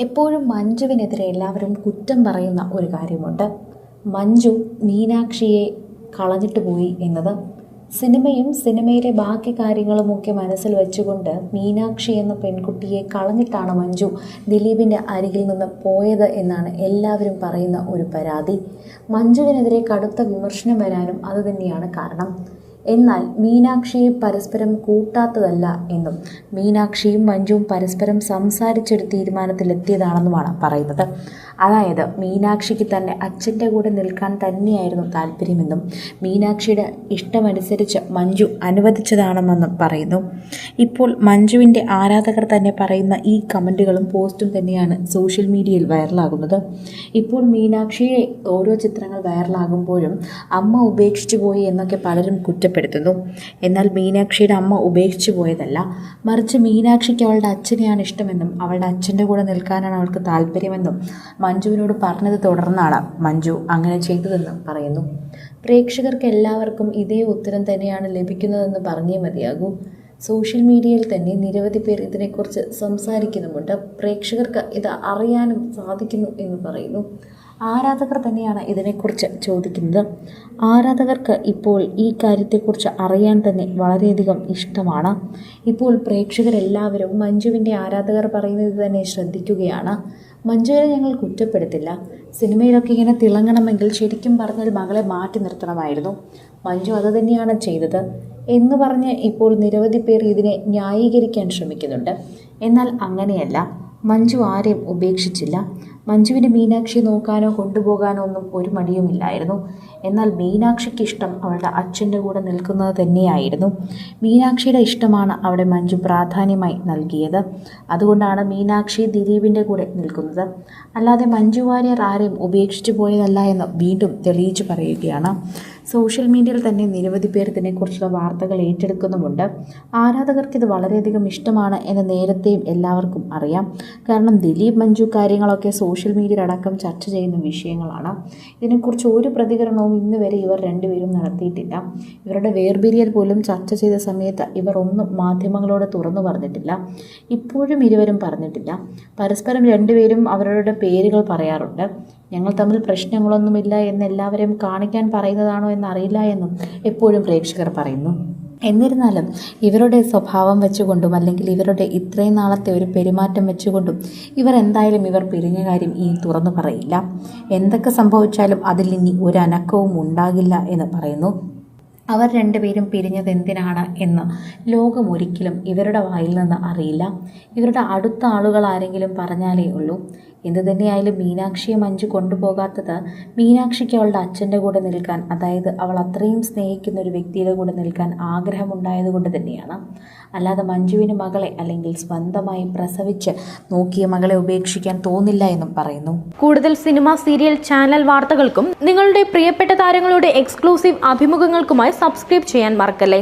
എപ്പോഴും മഞ്ജുവിനെതിരെ എല്ലാവരും കുറ്റം പറയുന്ന ഒരു കാര്യമുണ്ട്. മഞ്ജു മീനാക്ഷിയെ കളഞ്ഞിട്ട് പോയി എന്നത്. സിനിമയും സിനിമയിലെ ബാക്കി കാര്യങ്ങളുമൊക്കെ മനസ്സിൽ വെച്ചുകൊണ്ട് മീനാക്ഷി എന്ന പെൺകുട്ടിയെ കളഞ്ഞിട്ടാണ് മഞ്ജു ദിലീപിൻ്റെ അരികിൽ നിന്ന് പോയത് എന്നാണ് എല്ലാവരും പറയുന്ന ഒരു പരാതി. മഞ്ജുവിനെതിരെ കടുത്ത വിമർശനം വരാനും അതുതന്നെയാണ് കാരണം. എന്നാൽ മീനാക്ഷിയെ പരസ്പരം കൂട്ടാത്തതല്ല എന്നും മീനാക്ഷിയും മഞ്ജുവും പരസ്പരം സംസാരിച്ചൊരു തീരുമാനത്തിലെത്തിയതാണെന്നുമാണ് പറയുന്നത്. അതായത് മീനാക്ഷിക്ക് തന്നെ അച്ഛൻ്റെ കൂടെ നിൽക്കാൻ തന്നെയായിരുന്നു താല്പര്യമെന്നും മീനാക്ഷിയുടെ ഇഷ്ടമനുസരിച്ച് മഞ്ജു അനുവദിച്ചതാണെന്നും പറയുന്നു. ഇപ്പോൾ മഞ്ജുവിൻ്റെ ആരാധകർ തന്നെ പറയുന്ന ഈ കമൻറ്റുകളും പോസ്റ്റും തന്നെയാണ് സോഷ്യൽ മീഡിയയിൽ വൈറലാകുന്നത്. ഇപ്പോൾ മീനാക്ഷിയെ ഓരോ ചിത്രങ്ങൾ വൈറലാകുമ്പോഴും അമ്മ ഉപേക്ഷിച്ചു പോയി എന്നൊക്കെ പലരും കുറ്റപ്പെടുത്തുന്നു. എന്നാൽ മീനാക്ഷിയുടെ അമ്മ ഉപേക്ഷിച്ചു പോയതല്ല, മറിച്ച് മീനാക്ഷിക്ക് അവളുടെ അച്ഛനെയാണ് ഇഷ്ടമെന്നും അവളുടെ അച്ഛൻ്റെ കൂടെ നിൽക്കാനാണ് അവൾക്ക് താല്പര്യമെന്നും മഞ്ജുവിനോട് പറഞ്ഞത് തുടർന്നാണ് മഞ്ജു അങ്ങനെ ചെയ്തതെന്നും പറയുന്നു. പ്രേക്ഷകർക്ക് എല്ലാവർക്കും ഇതേ ഉത്തരം തന്നെയാണ് ലഭിക്കുന്നതെന്ന് പറഞ്ഞേ മതിയാകൂ. സോഷ്യൽ മീഡിയയിൽ തന്നെ നിരവധി പേർ ഇതിനെക്കുറിച്ച് സംസാരിക്കുന്നുമുണ്ട്. പ്രേക്ഷകർക്ക് ഇത് അറിയാനും സാധിക്കുന്നു എന്ന് പറയുന്നു. ആരാധകർ തന്നെയാണ് ഇതിനെക്കുറിച്ച് ചോദിക്കുന്നത്. ആരാധകർക്ക് ഇപ്പോൾ ഈ കാര്യത്തെക്കുറിച്ച് അറിയാൻ തന്നെ വളരെയധികം ഇഷ്ടമാണ്. ഇപ്പോൾ പ്രേക്ഷകരെല്ലാവരും മഞ്ജുവിൻ്റെ ആരാധകർ പറയുന്നത് തന്നെ ശ്രദ്ധിക്കുകയാണ്. മഞ്ജുവിനെ ഞങ്ങൾ കുറ്റപ്പെടുത്തില്ല. സിനിമയിലൊക്കെ ഇങ്ങനെ തിളങ്ങണമെങ്കിൽ ശരിക്കും പറഞ്ഞാൽ മകളെ മാറ്റി നിർത്തണമായിരുന്നു. മഞ്ജു അത് തന്നെയാണ് ചെയ്തത് എന്ന് പറഞ്ഞ് ഇപ്പോൾ നിരവധി പേർ ഇതിനെ ന്യായീകരിക്കാൻ ശ്രമിക്കുന്നുണ്ട്. എന്നാൽ അങ്ങനെയല്ല. മഞ്ജു ആരെയും ഉപേക്ഷിച്ചില്ല. മഞ്ജുവിന് മീനാക്ഷിയെ നോക്കാനോ കൊണ്ടുപോകാനോ ഒന്നും ഒരു മടിയുമില്ലായിരുന്നു. എന്നാൽ മീനാക്ഷിക്ക് ഇഷ്ടം അവളുടെ അച്ഛൻ്റെ കൂടെ നിൽക്കുന്നത് തന്നെയായിരുന്നു. മീനാക്ഷിയുടെ ഇഷ്ടമാണ് അവിടെ മഞ്ജു പ്രാധാന്യമായി നൽകിയത്. അതുകൊണ്ടാണ് മീനാക്ഷി ദിലീപിൻ്റെ കൂടെ നിൽക്കുന്നത്. അല്ലാതെ മഞ്ജു വാര്യർ ആരെയും ഉപേക്ഷിച്ചു പോയതല്ല എന്ന് വീണ്ടും തെളിയിച്ചു പറയുകയാണ്. സോഷ്യൽ മീഡിയയിൽ തന്നെ നിരവധി പേർ ഇതിനെക്കുറിച്ചുള്ള വാർത്തകൾ ഏറ്റെടുക്കുന്നുമുണ്ട്. ആരാധകർക്ക് ഇത് വളരെയധികം ഇഷ്ടമാണ് എന്ന് നേരത്തെയും എല്ലാവർക്കും അറിയാം. കാരണം ദിലീപ് മഞ്ജു കാര്യങ്ങളൊക്കെ സോഷ്യൽ മീഡിയയിലടക്കം ചർച്ച ചെയ്യുന്ന വിഷയങ്ങളാണ്. ഇതിനെക്കുറിച്ച് ഒരു പ്രതികരണവും ഇന്ന് വരെ ഇവർ രണ്ടുപേരും നടത്തിയിട്ടില്ല. ഇവരുടെ വേർപിരിയൽ പോലും ചർച്ച ചെയ്ത സമയത്ത് ഇവർ ഒന്നും മാധ്യമങ്ങളോട് തുറന്നു പറഞ്ഞിട്ടില്ല. ഇപ്പോഴും ഇരുവരും പറഞ്ഞിട്ടില്ല. പരസ്പരം രണ്ടുപേരും അവരുടെ പേരുകൾ പറയാറുണ്ട്. ഞങ്ങൾ തമ്മിൽ പ്രശ്നങ്ങളൊന്നുമില്ല എന്ന് എല്ലാവരെയും കാണിക്കാൻ പറയുന്നതാണോ എന്നറിയില്ല എന്നും എപ്പോഴും പ്രേക്ഷകർ പറയുന്നു. എന്നിരുന്നാലും ഇവരുടെ സ്വഭാവം വെച്ചുകൊണ്ടും അല്ലെങ്കിൽ ഇവരുടെ ഇത്രയും നാളത്തെ ഒരു പെരുമാറ്റം വെച്ചുകൊണ്ടും ഇവർ പിരിഞ്ഞ കാര്യം ഇനി തുറന്നു പറയില്ല. എന്തൊക്കെ സംഭവിച്ചാലും അതിൽ ഇനി ഒരു അനക്കവും ഉണ്ടാകില്ല എന്ന് പറയുന്നു. അവർ രണ്ടുപേരും പിരിഞ്ഞത് എന്തിനാണ് എന്ന് ലോകം ഒരിക്കലും ഇവരുടെ വായിൽ നിന്ന് അറിയില്ല. ഇവരുടെ അടുത്ത ആളുകൾ ആരെങ്കിലും പറഞ്ഞാലേ ഉള്ളൂ. എന്തു തന്നെയായാലും മീനാക്ഷിയെ മഞ്ജു കൊണ്ടുപോകാത്തത് മീനാക്ഷിക്ക് അവളുടെ അച്ഛൻ്റെ കൂടെ നിൽക്കാൻ, അതായത് അവൾ അത്രയും സ്നേഹിക്കുന്ന ഒരു വ്യക്തിയുടെ കൂടെ നിൽക്കാൻ ആഗ്രഹമുണ്ടായതുകൊണ്ട് തന്നെയാണ്. അല്ലാതെ മഞ്ജുവിന് മകളെ അല്ലെങ്കിൽ സ്വന്തമായി പ്രസവിച്ച് നോക്കിയ മകളെ ഉപേക്ഷിക്കാൻ തോന്നില്ല എന്നും പറയുന്നു. കൂടുതൽ സിനിമ, സീരിയൽ, ചാനൽ വാർത്തകൾക്കും നിങ്ങളുടെ പ്രിയപ്പെട്ട താരങ്ങളുടെ എക്സ്ക്ലൂസീവ് അഭിമുഖങ്ങൾക്കുമായി സബ്സ്ക്രൈബ് ചെയ്യാൻ മറക്കല്ലേ.